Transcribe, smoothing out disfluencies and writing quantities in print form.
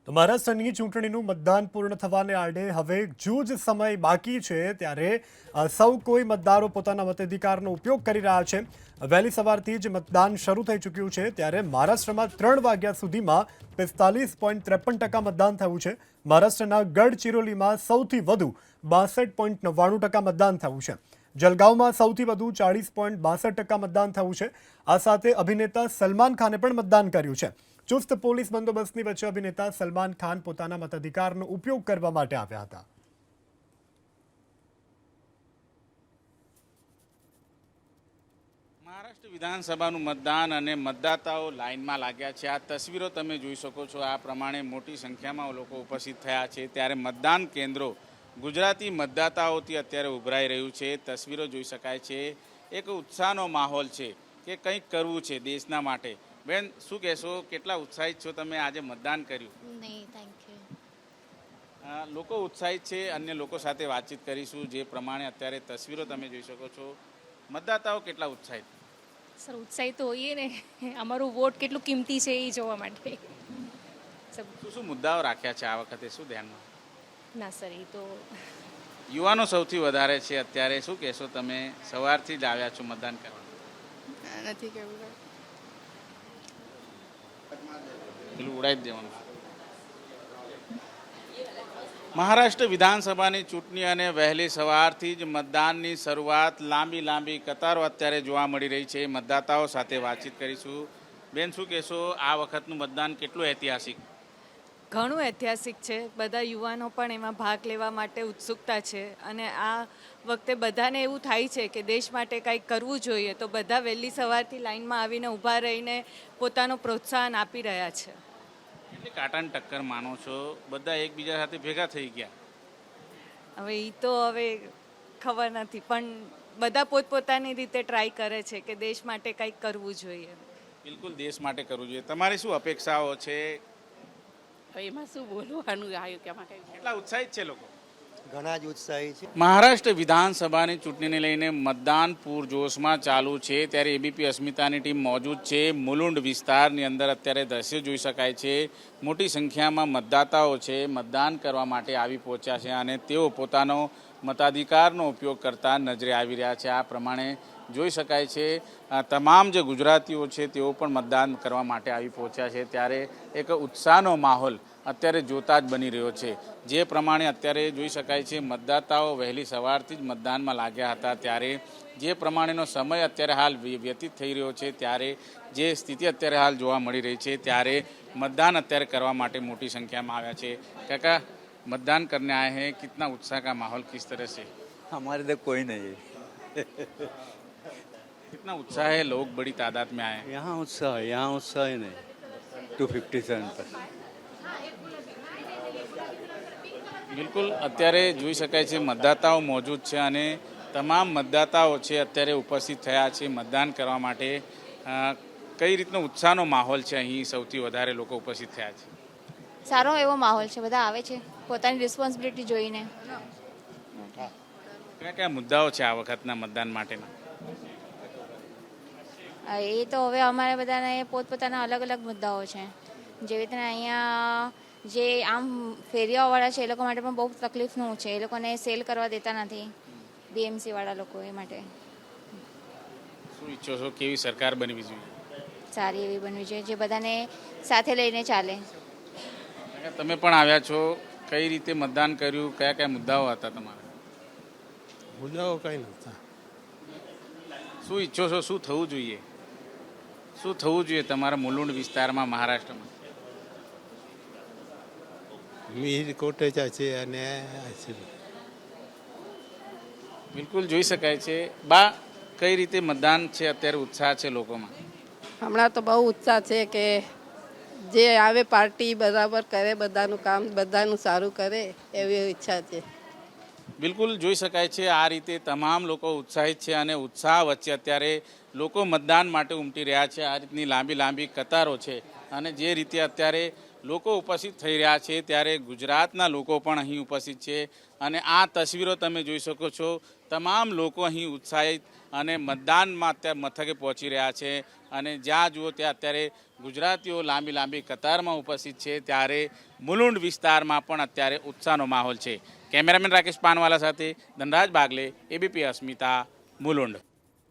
તો મહારાષ્ટ્રની ચૂંટણીનું મતદાન પૂર્ણ થવાને આડે હવે જૂજ સમય બાકી છે ત્યારે સૌ કોઈ મતદારો પોતાના મતાધિકારનો ઉપયોગ કરી રહ્યા છે। વહેલી સવારથી જ મતદાન શરૂ થઈ ચૂક્યું છે ત્યારે મહારાષ્ટ્રમાં 3 વાગ્યા સુધીમાં 45.53% મતદાન થયું છે। મહારાષ્ટ્રના ગડચિરોલીમાં સૌથી વધુ 62.99% મતદાન થયું છે। જલગાંવમાં સૌથી વધુ 40.62% મતદાન થયું છે। આ સાથે અભિનેતા સલમાન ખાને પણ મતદાન કર્યું છે। ચુસ્ત પોલીસ બંદોબસ્તની વચ્ચે અભિનેતા સલમાન ખાન પોતાના મતાધિકારનો ઉપયોગ કરવા માટે આવ્યા હતા। મહારાષ્ટ્ર વિધાનસભાનું મતદાન અને મતદાતાઓ લાઇનમાં લાગ્યા છે। આ તસવીરો તમે જોઈ શકો છો। આ પ્રમાણે મોટી સંખ્યામાં લોકો ઉપસ્થિત થયા છે ત્યારે મતદાન કેન્દ્રો ગુજરાતી મતદાતાઓથી અત્યારે ઉભરાઈ રહ્યું છે। તસવીરો જોઈ શકાય છે। એક ઉત્સાહનો માહોલ છે કે કંઈક કરવું છે દેશના માટે। બેન, શું કહેશો, કેટલા ઉત્સાહિત છો તમે? આજે મતદાન કર્યું? નહીં, થેન્ક યુ। લોકો ઉત્સાહિત છે, અન્ય લોકો સાથે વાતચીત કરીશું। જે પ્રમાણે અત્યારે તસવીરો તમે જોઈ શકો છો, મતદાતાઓ કેટલા ઉત્સાહિત? સર, ઉત્સાહિત તો હોઈએ ને, અમારું વોટ કેટલું કિંમતી છે એ જોવા માટે। શું શું મુદ્દાઓ રાખ્યા છે આ વખતે, શું ધ્યાનમાં? ના સર, એ તો યુવાનો સૌથી વધારે છે અત્યારે। શું કહેશો તમે? સવારથી જ આવ્યા છો મતદાન કરવા? નથી કેવું પેલું ઉડાવી જ દેવાનું। મહારાષ્ટ્ર વિધાનસભાની ચૂંટણી અને વહેલી સવારથી જ મતદાનની શરૂઆત, લાંબી કતારો અત્યારે જોવા મળી રહી છે। મતદાતાઓ સાથે વાતચીત કરીશું। બેન, શું કહેશો, આ વખતનું મતદાન કેટલું ઐતિહાસિક? ઘણું ઐતિહાસિક છે। બધા યુવાનો પણ એમાં ભાગ લેવા માટે ઉત્સુકતા છે અને આ વખતે બધાને એવું થાય છે કે દેશ માટે કંઈક કરવું જોઈએ, તો બધા વહેલી સવારથી લાઈનમાં આવીને ઊભા રહીને પોતાનું પ્રોત્સાહન આપી રહ્યા છે। એટલે કાંટાની ટક્કર માનો છો? બધા એકબીજા સાથે ભેગા થઈ ગયા? હવે એ તો ખબર નથી, પણ બધા પોતપોતાની રીતે ટ્રાય કરે છે કે દેશ માટે કંઈક કરવું જોઈએ। બિલકુલ, દેશ માટે કરવું જોઈએ। તમારી શું અપેક્ષાઓ છે? એમાં શું બોલવાનું આવ્યું કે એમાં કઈ કેટલા ઉત્સાહિત છે લોકો? ઘણા જ ઉત્સાહી છે। મહારાષ્ટ્ર વિધાનસભાની ચૂંટણીને લઈને મતદાન પૂરજોશમાં ચાલુ છે ત્યારે એબીપી અસ્મિતાની ટીમ મોજૂદ છે। મુલુંડ વિસ્તારની અંદર અત્યારે દ્રશ્યો જોઈ શકાય છે। મોટી સંખ્યામાં મતદાતાઓ છે, મતદાન કરવા માટે આવી પહોંચ્યા છે અને તેઓ પોતાનો મતાધિકારનો ઉપયોગ કરતા નજરે આવી રહ્યા છે। આ પ્રમાણે જોઈ શકાય છે તમામ જે ગુજરાતીઓ છે તેઓ પણ મતદાન કરવા માટે આવી પહોંચ્યા છે ત્યારે એક ઉત્સાહનો માહોલ અત્યારે જોતા જ બની રહ્યો છે। જે પ્રમાણે અત્યારે જોઈ શકાય છે મતદાતાઓ વહેલી સવારથી જ મતદાનમાં લાગ્યા હતા ત્યારે જે પ્રમાણેનો સમય અત્યારે હાલ વ્યતીત થઈ રહ્યો છે ત્યારે જે સ્થિતિ અત્યારે હાલ જોવા મળી રહી છે ત્યારે મતદાન અત્યારે કરવા માટે મોટી સંખ્યામાં આવ્યા છે। કાકા, मतदान करने आए हैं, कितना उत्साह का माहौल किस तरह से? हमारे तो कोई नहीं है। कितना उत्साह है, लोग बड़ी तादाद में आए हैं? यहाँ उत्साह ही नहीं। 257 पर બિલકુલ, અત્યારે જોઈ શકાય છે મતદાતાઓ મોજૂદ છે અને તમામ મતદાતાઓ છે અત્યારે ઉપસ્થિત થયા છે મતદાન કરવા માટે। કઈ રીતનો ઉત્સાહનો માહોલ છે અહીં? સૌથી વધારે લોકો ઉપસ્થિત થયા છે? સારો એવો માહોલ છે, બધા આવે છે પોતાની રિસ્પોન્સિબિલિટી જોઈને। કયા કયા મુદ્દાઓ છે આ વખતના મતદાન માટેના? એ તો હવે અમારે બધાને પોતપોતાના અલગ અલગ મુદ્દાઓ છે। જેવી રીતના અહીંયા જે આમ ફેરિયાવાળા છે એ લોકો માટે પણ બહુ તકલીફનું છે। એ લોકોને સેલ કરવા દેતા નથી બીએમસી વાળા લોકો, એ માટે શું ઈચ્છો છો, કેવી સરકાર બનવી જોઈએ? સારી એવી બનવી જોઈએ જે બધાને સાથે લઈને ચાલે। તમે પણ આવ્યા છો, કઈ રીતે મતદાન કર્યું? કયા કયા મુદ્દાઓ હતા તમારા? મુદ્દાઓ કઈ નહોતા। શું ઈચ્છો છો, શું થવું જોઈએ? શું થવું જોઈએ તમારા મુલુંડ વિસ્તારમાં, મહારાષ્ટ્રમાં? મીર કોટેચા છે અને બિલકુલ જોઈ શકાય છે। બા, કઈ રીતે મતદાન છે અત્યારે, ઉત્સાહ છે લોકોમાં? હમણાં તો બહુ ઉત્સાહ છે કે જે આવે પાર્ટી બરાબર કરે, બધાનું કામ બધાનું સારું કરે એવી ઈચ્છા છે। બિલકુલ જોઈ શકાય છે આ રીતે તમામ લોકો ઉત્સાહિત છે અને ઉત્સાહ વચ્ચે અત્યારે લોકો મતદાન માટે ઉમટી રહ્યા છે। આ રીતની લાંબી કતારો છે અને જે રીતે અત્યારે લોકો ઉપસ્થિત થઈ રહ્યા છે ત્યારે ગુજરાતના લોકો પણ અહીં ઉપસ્થિત છે અને આ તસવીરો તમે જોઈ શકો છો. તમામ લોકો અહીં ઉત્સાહિત અને મતદાનમાં અત્યારે મથકે પહોંચી રહ્યા છે અને જ્યાં જુઓ ત્યાં અત્યારે ગુજરાતીઓ લાંબી લાંબી કતારમાં ઉપસ્થિત છે. ત્યારે મુલુંડ વિસ્તારમાં પણ અત્યારે ઉત્સાહનો માહોલ છે. કેમેરામેન રાકેશ પાનવાલા સાથે ધનરાજ બાગલે, એબીપી અસ્મિતા, મુલુંડ.